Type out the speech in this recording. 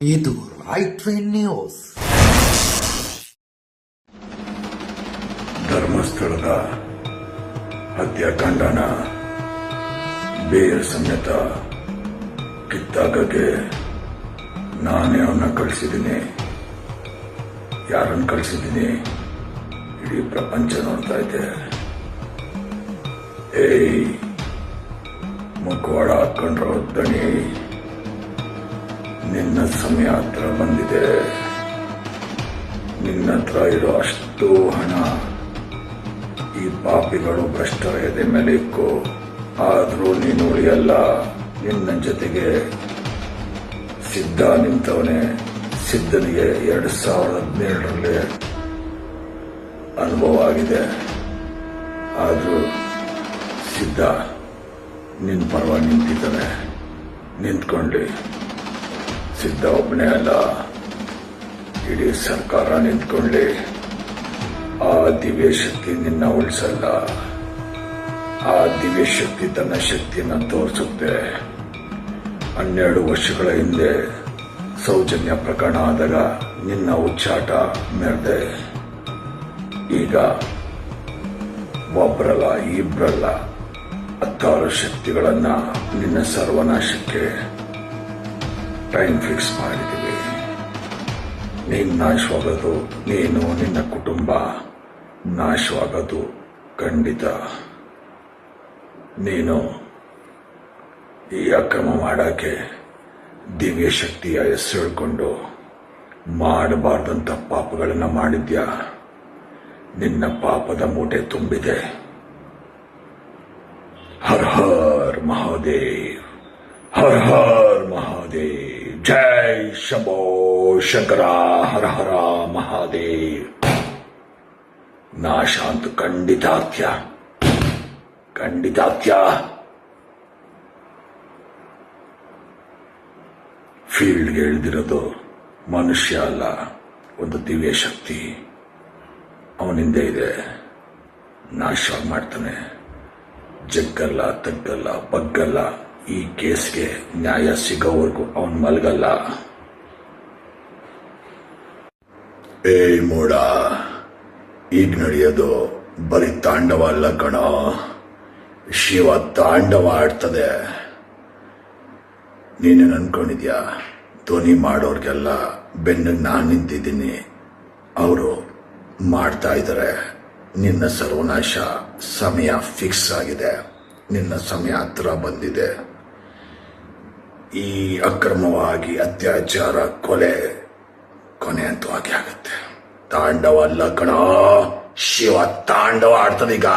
ಇದು right way news. ಧರ್ಮಸ್ಥಳದ ಹತ್ಯಾಕಾಂಡನ ಬೇರ್ ಸಮೇತ ಕಿತ್ತಾಕಕ್ಕೆ ನಾನೇ ಅವನ್ನ ಕಳಿಸಿದ್ದೀನಿ. ಯಾರನ್ನು ಕಳಿಸಿದ್ದೀನಿ ಇಡೀ ಪ್ರಪಂಚ ನೋಡ್ತಾ ಇದೆ. ಏಯ್, ಮುಖವಾಡ ಹಾಕೊಂಡ್ರೋ ದಣಿ, ನಿನ್ನ ಸಮಯ ಹತ್ರ ಬಂದಿದೆ. ನಿನ್ನ ಹತ್ರ ಇರೋ ಅಷ್ಟು ಹಣ ಈ ಪಾಪಿಗಳು ಭ್ರಷ್ಟರ ಎದೆ ಮೇಲೆ ಇಕ್ಕು. ಆದ್ರೂ ನೀನು ಉಳಿಯಲ್ಲ. ನಿನ್ನ ಜೊತೆಗೆ ಸಿದ್ಧ ನಿಂತವನೇ. ಸಿದ್ಧನಿಗೆ 2017ರಲ್ಲಿ ಅನುಭವ ಆಗಿದೆ. ಆದ್ರೂ ಸಿದ್ಧ ನಿನ್ನ ಪರವಾಗಿ ನಿಂತಿದ್ದಾನೆ. ನಿಂತ್ಕೊಂಡ್ಲಿ. ಸಿದ್ಧ ಒಬ್ಬನೇ ಅಲ್ಲ, ಇಡೀ ಸರ್ಕಾರ ನಿಂತ್ಕೊಳ್ಳಿ. ಆ ದಿವ್ಯ ಶಕ್ತಿ ನಿನ್ನ ಉಳಿಸಲ್ಲ. ಆ ದಿವ್ಯ ಶಕ್ತಿ ತನ್ನ ಶಕ್ತಿಯನ್ನು ತೋರಿಸುತ್ತೆ. 12 ವರ್ಷಗಳ ಹಿಂದೆ ಸೌಜನ್ಯ ಪ್ರಕರಣ ಆದಾಗ ನಿನ್ನ ಉಚ್ಚಾಟ ಮೆರೆದೆ. ಈಗ ಒಬ್ಬರಲ್ಲ, ಇಬ್ಬರಲ್ಲ, 16 ಶಕ್ತಿಗಳನ್ನ ನಿನ್ನ ಸರ್ವನಾಶಕ್ಕೆ ಟೈಮ್ ಫಿಕ್ಸ್ ಮಾಡಿದ್ದೀವಿ. ನೀನು ನಾಶವಾಗೋದು, ನೀನು ನಿನ್ನ ಕುಟುಂಬ ನಾಶವಾಗೋದು ಖಂಡಿತ. ನೀನು ಈ ಅಕ್ರಮ ಮಾಡಕ್ಕೆ ದಿವ್ಯ ಶಕ್ತಿಯ ಹೆಸರು ಹೇಳ್ಕೊಂಡು ಮಾಡಬಾರ್ದಂತ ಪಾಪಗಳನ್ನ ಮಾಡಿದ್ಯಾ. ನಿನ್ನ ಪಾಪದ ಮೂಟೆ ತುಂಬಿದೆ. ಹರ್ ಹರ್ ಮಹಾದೇವ್, ಹರ್ ಹರ್ ಮಹಾದೇವ್. ಜೈ ಶಂಭೋ ಶಂಕರ, ಹರ ಹರ ಮಹಾದೇವ್. ನಾಶ ಅಂತೂ ಖಂಡಿತಾತ್ಯ, ಖಂಡಿತಾತ್ಯ. ಫೀಲ್ಡ್ಗೆ ಇಳಿದಿರೋದು ಮನುಷ್ಯ ಅಲ್ಲ, ಒಂದು ದಿವ್ಯ ಶಕ್ತಿ ಅವನಿಂದ ಇದೆ. ನಾಶ ಮಾಡ್ತಾನೆ. ಜಗ್ಗಲ್ಲ, ತಗ್ಗಲ್ಲ, ಬಗ್ಗಲ್ಲ. ಈ ಕೇಸ್ಗೆ ನ್ಯಾಯ ಸಿಗೋವರೆಗೂ ಅವನ್ ಮಲಗಲ್ಲ. ಏಯ್ ಮೂಡ, ಈಗ ನಡೆಯೋದು ಬರೀ ತಾಂಡವ ಅಲ್ಲ ಕಣೋ, ಶಿವ ತಾಂಡವ ಆಡ್ತದೆ. ನೀನೇನು ಅನ್ಕೊಂಡಿದ್ಯಾ ಧ್ವನಿ ಮಾಡೋರ್ಗೆಲ್ಲ ಬೆನ್ನಿಗೆ ನಾನು ನಿಂತಿದ್ದೀನಿ, ಅವರು ಮಾಡ್ತಾ ಇದ್ದಾರೆ. ನಿನ್ನ ಸರ್ವನಾಶ ಸಮಯ ಫಿಕ್ಸ್ ಆಗಿದೆ. ನಿನ್ನ ಸಮಯ ಹತ್ರ ಬಂದಿದೆ. ಈ ಅಕ್ರಮವಾಗಿ ಅತ್ಯಾಚಾರ, ಕೊಲೆ ಕೊನೆ ಅಂತೂ ಆಗಿ ಆಗುತ್ತೆ. ತಾಂಡವ ಅಲ್ಲ ಕಣೋ, ಶಿವ ತಾಂಡವ ಆಡ್ತದೀಗ.